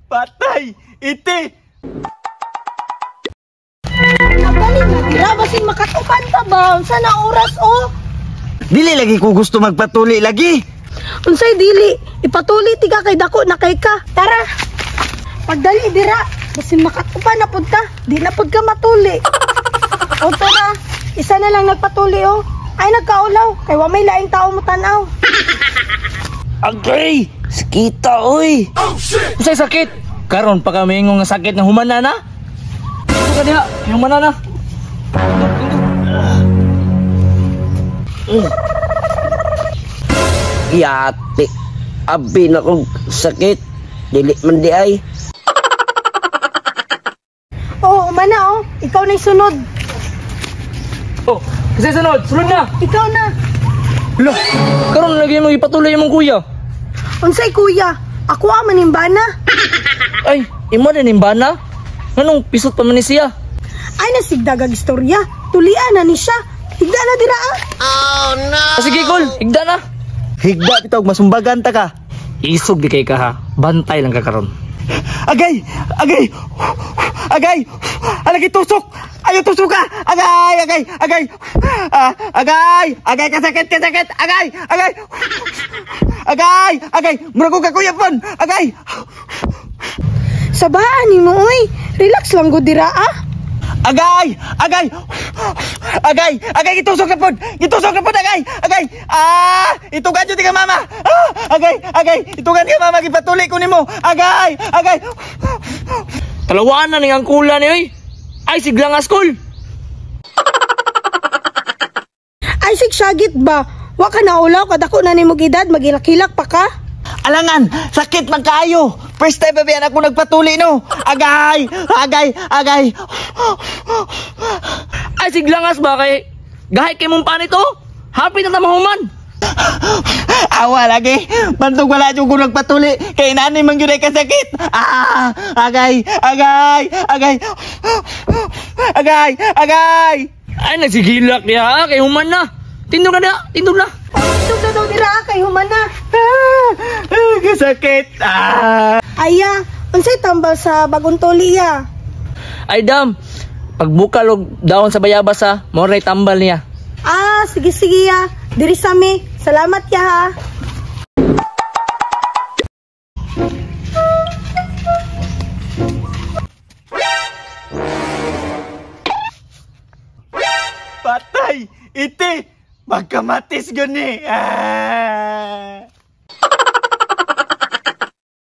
Patay! Iti! Nagaling na dira, basin makatukan ta ba? Unsa na oras o? Dili lagi ko gusto magpatuli lagi. Unsay dili? Ipatuli tiga kay dako na kay ka. Tara. Pagdali dira, basin makatukan na pud ta. Di na pud ka matuli. O tara, isa na lang nagpatuli o. Ay nagkaulaw, kay wa may laing tao mo tan-aw. Agay! Sakita, oy! Oh shit! Usay sakit. Karon pa kami nga sakit ng humana na. Ito ka diha, humana na. Yate, abi na kong sakit. Dili man di ay. Oo, umana o. Ikaw na'y sunod. Oh, kasi sunod na. Ikaw na. Lo, karon lagi mo ipatuloy imong kuya. Unsay kuya? Ako ang manimbana. Ay, imo din imbana. Nganong pisot pa man ni siya? Ay nasigdagag istorya. Tulian na ni siya. Higda na dira ah. Sige, Kol, higda na. Higda bitaw, masumbagan ta ka. Isog di kay ka ha. Bantay lang ka karon. Agay! Agay! Agay! Alagi tusok! Ayaw tusok ka! Agay! Agay! Agay! Agay! Agay! Kasakit! Kasakit! Agay! Agay! Agay! Agay! Mura ko kakuyapon! Agay! Sabaan ni mo oy. Relax lang go dira ah. Agay! Agay! Agay! Agay! Itusok na po! Itusok na po! Agay! Agay! Itugan nyo di ka mama! Agay! Agay! Itugan ka mama! Ipatuloy ko ni mo! Agay! Agay! Talawaan na ang kula ni oy. Ay siglang askol. Ay sigsagit ba? Wa ka na ulaw kadako na nimong edad magilak-hilak pa ka? Alangan! Sakit man kaayo! First time ba yan ako nagpatuli no? Agay! Agay! Agay! Ay siglangas ba kay gahay kay mong panito? Happy na tamahuman. Awa lagi! Bantog wala dyan ko nagpatuli! Kay nanay man yun ay kasakit! Agay! Agay! Agay! Agay! Agay! Ay nagsigilak niya kay human na. Tindog na. Tindog na daw dira kay human na. Kasakit! Aya, unsay tambal sa bagong tuli ya? Ay dam, pagbukal og daon sa bayabas ha, moray tambal niya. Sige ya. Diri sa mi. Salamat ya ha. Patay! Iti! Magkamatis gani!